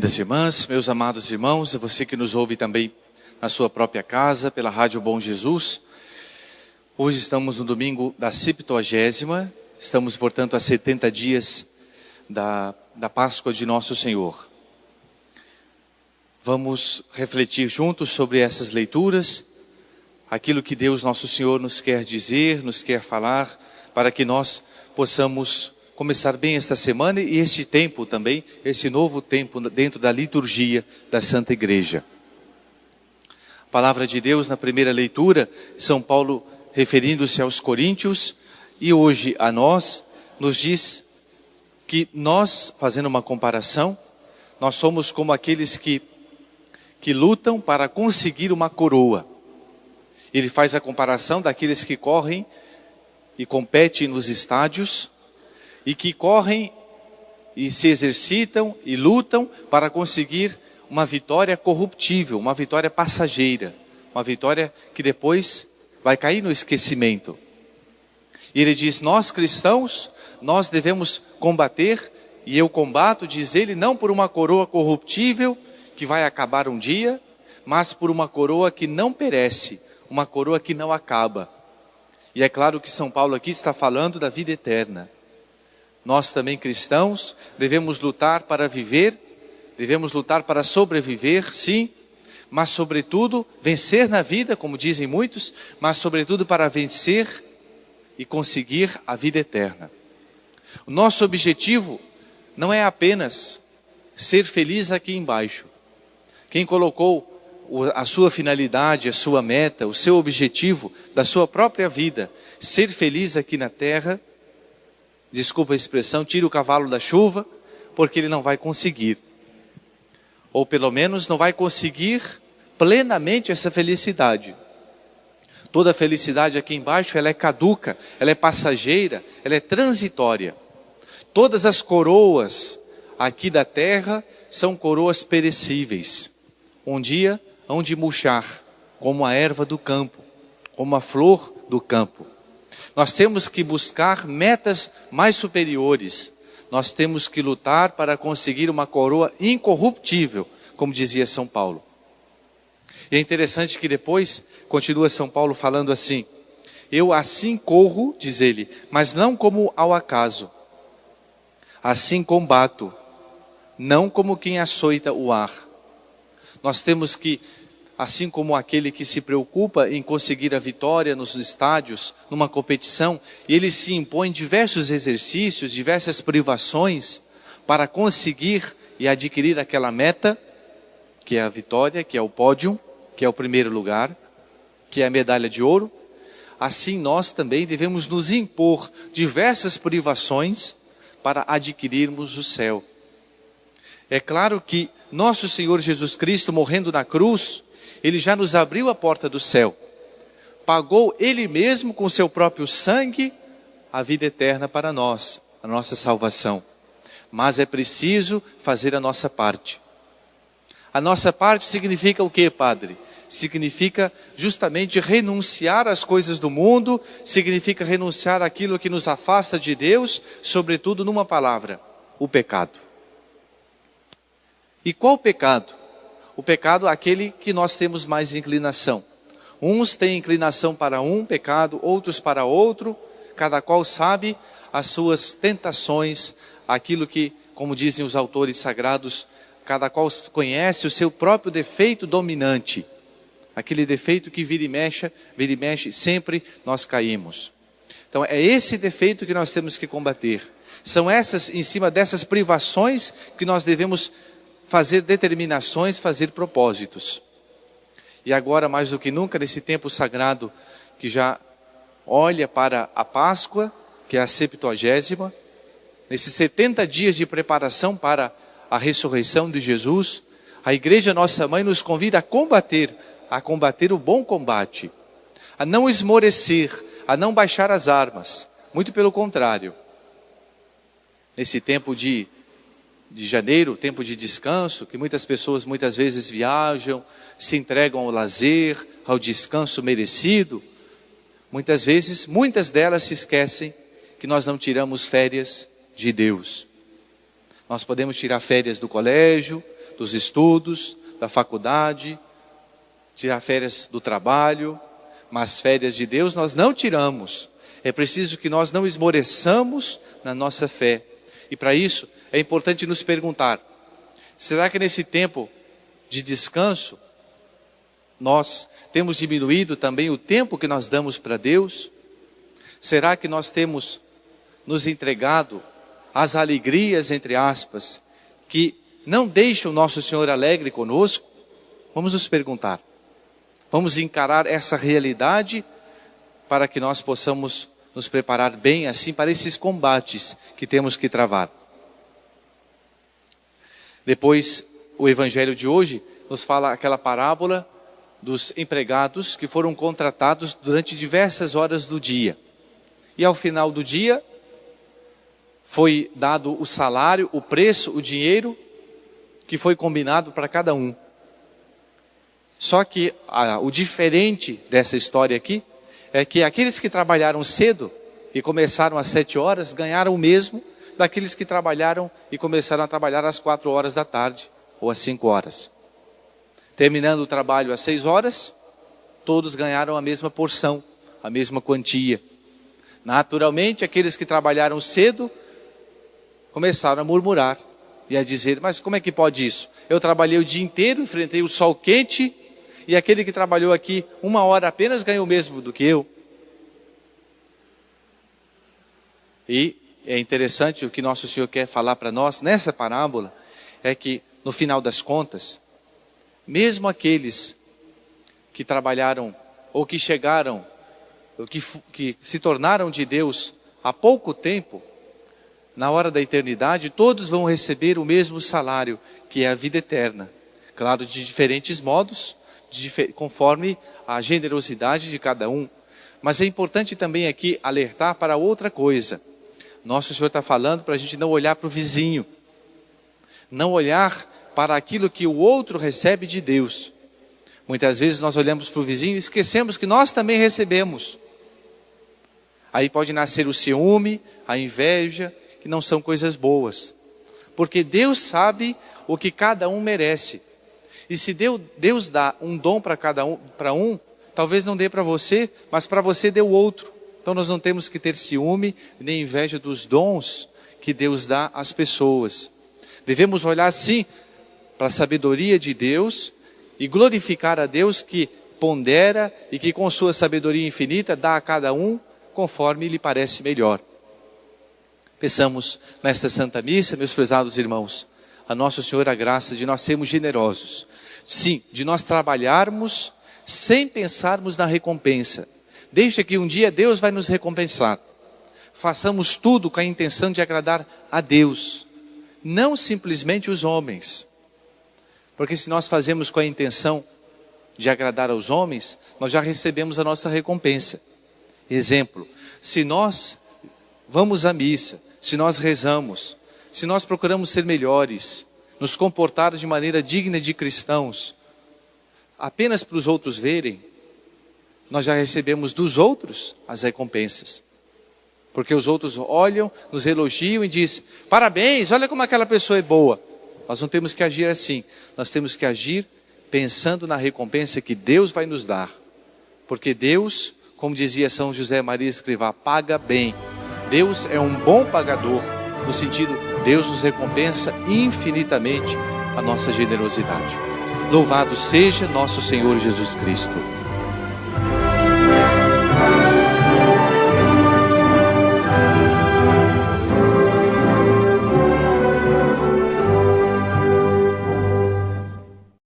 Bem-vindas, irmãs, meus amados irmãos, você que nos ouve também na sua própria casa, pela Rádio Bom Jesus. Hoje estamos no domingo da 70ª, estamos, portanto, a 70 dias da Páscoa de Nosso Senhor. Vamos refletir juntos sobre essas leituras, aquilo que Deus Nosso Senhor nos quer dizer, nos quer falar, para que nós possamos começar bem esta semana e este tempo também, esse novo tempo dentro da liturgia da Santa Igreja. A palavra de Deus na primeira leitura, São Paulo referindo-se aos coríntios e hoje a nós, nos diz que nós, fazendo uma comparação, nós somos como aqueles que lutam para conseguir uma coroa. Ele faz a comparação daqueles que correm e competem nos estádios, e que correm e se exercitam e lutam para conseguir uma vitória corruptível, uma vitória passageira, uma vitória que depois vai cair no esquecimento. E ele diz, nós cristãos, nós devemos combater, e eu combato, diz ele, não por uma coroa corruptível, que vai acabar um dia, mas por uma coroa que não perece, uma coroa que não acaba. E é claro que São Paulo aqui está falando da vida eterna. Nós também cristãos devemos lutar para viver, devemos lutar para sobreviver, sim, mas sobretudo vencer na vida, como dizem muitos, mas sobretudo para vencer e conseguir a vida eterna. O nosso objetivo não é apenas ser feliz aqui embaixo. Quem colocou a sua finalidade, a sua meta, o seu objetivo da sua própria vida, ser feliz aqui na terra, desculpa a expressão, tira o cavalo da chuva, porque ele não vai conseguir. Ou pelo menos não vai conseguir plenamente essa felicidade. Toda felicidade aqui embaixo, ela é caduca, ela é passageira, ela é transitória. Todas as coroas aqui da terra são coroas perecíveis. Um dia hão de murchar, como a erva do campo, como a flor do campo. Nós temos que buscar metas mais superiores. Nós temos que lutar para conseguir uma coroa incorruptível, como dizia São Paulo. E é interessante que depois, continua São Paulo falando assim, eu assim corro, diz ele, mas não como ao acaso. Assim combato, não como quem açoita o ar. Nós temos que, assim como aquele que se preocupa em conseguir a vitória nos estádios, numa competição, e ele se impõe diversos exercícios, diversas privações, para conseguir e adquirir aquela meta, que é a vitória, que é o pódio, que é o primeiro lugar, que é a medalha de ouro. Assim nós também devemos nos impor diversas privações para adquirirmos o céu. É claro que nosso Senhor Jesus Cristo, morrendo na cruz, Ele já nos abriu a porta do céu. Pagou Ele mesmo com o seu próprio sangue a vida eterna para nós, a nossa salvação. Mas é preciso fazer a nossa parte. A nossa parte significa o quê, Padre? Significa justamente renunciar às coisas do mundo, significa renunciar àquilo que nos afasta de Deus, sobretudo numa palavra, o pecado. E qual pecado? O pecado é aquele que nós temos mais inclinação. Uns têm inclinação para um pecado, outros para outro, cada qual sabe as suas tentações, aquilo que, como dizem os autores sagrados, cada qual conhece o seu próprio defeito dominante. Aquele defeito que vira e mexe, sempre nós caímos. Então é esse defeito que nós temos que combater. São em cima dessas privações que nós devemos fazer determinações, fazer propósitos. E agora, mais do que nunca, nesse tempo sagrado, que já olha para a Páscoa, que é a 70ª, nesses 70 dias de preparação para a ressurreição de Jesus, a Igreja Nossa Mãe nos convida a combater o bom combate, a não esmorecer, a não baixar as armas, muito pelo contrário. Nesse tempo de janeiro, tempo de descanso, que muitas pessoas muitas vezes viajam, se entregam ao lazer, ao descanso merecido. Muitas delas se esquecem que nós não tiramos férias de Deus. Nós podemos tirar férias do colégio, dos estudos, da faculdade, tirar férias do trabalho, mas férias de Deus nós não tiramos. É preciso que nós não esmoreçamos na nossa fé. E para isso é importante nos perguntar, será que nesse tempo de descanso, nós temos diminuído também o tempo que nós damos para Deus? Será que nós temos nos entregado às alegrias, entre aspas, que não deixam o nosso Senhor alegre conosco? Vamos nos perguntar. Vamos encarar essa realidade para que nós possamos nos preparar bem assim para esses combates que temos que travar. Depois, o evangelho de hoje nos fala aquela parábola dos empregados que foram contratados durante diversas horas do dia. E ao final do dia, foi dado o salário, o preço, o dinheiro que foi combinado para cada um. Só que o diferente dessa história aqui é que aqueles que trabalharam cedo e começaram às 7 horas ganharam o mesmo daqueles que trabalharam e começaram a trabalhar às 4 horas da tarde ou às 5 horas. Terminando o trabalho às 6 horas, todos ganharam a mesma porção, a mesma quantia. Naturalmente, aqueles que trabalharam cedo começaram a murmurar e a dizer, mas como é que pode isso? Eu trabalhei o dia inteiro, enfrentei o sol quente, e aquele que trabalhou aqui 1 hora apenas ganhou o mesmo do que eu. E é interessante o que nosso Senhor quer falar para nós nessa parábola, é que no final das contas, mesmo aqueles que trabalharam ou que chegaram, ou que se tornaram de Deus há pouco tempo, na hora da eternidade, todos vão receber o mesmo salário, que é a vida eterna. Claro, de diferentes modos, conforme a generosidade de cada um. Mas é importante também aqui alertar para outra coisa. Nosso Senhor está falando para a gente não olhar para o vizinho. Não olhar para aquilo que o outro recebe de Deus. Muitas vezes nós olhamos para o vizinho e esquecemos que nós também recebemos. Aí pode nascer o ciúme, a inveja, que não são coisas boas. Porque Deus sabe o que cada um merece. E se Deus dá um dom para um, talvez não dê para você, mas para você dê o outro. Então nós não temos que ter ciúme nem inveja dos dons que Deus dá às pessoas. Devemos olhar sim para a sabedoria de Deus e glorificar a Deus que pondera e que com sua sabedoria infinita dá a cada um conforme lhe parece melhor. Peçamos nesta Santa Missa, meus prezados irmãos, a Nosso Senhor a graça de nós sermos generosos. Sim, de nós trabalharmos sem pensarmos na recompensa. Deixa que um dia Deus vai nos recompensar. Façamos tudo com a intenção de agradar a Deus, não simplesmente os homens. Porque se nós fazemos com a intenção de agradar aos homens, nós já recebemos a nossa recompensa. Exemplo, se nós vamos à missa, se nós rezamos, se nós procuramos ser melhores, nos comportar de maneira digna de cristãos, apenas para os outros verem, nós já recebemos dos outros as recompensas. Porque os outros olham, nos elogiam e dizem, parabéns, olha como aquela pessoa é boa. Nós não temos que agir assim, nós temos que agir pensando na recompensa que Deus vai nos dar. Porque Deus, como dizia São José Maria Escrivá, paga bem. Deus é um bom pagador, no sentido, Deus nos recompensa infinitamente a nossa generosidade. Louvado seja nosso Senhor Jesus Cristo.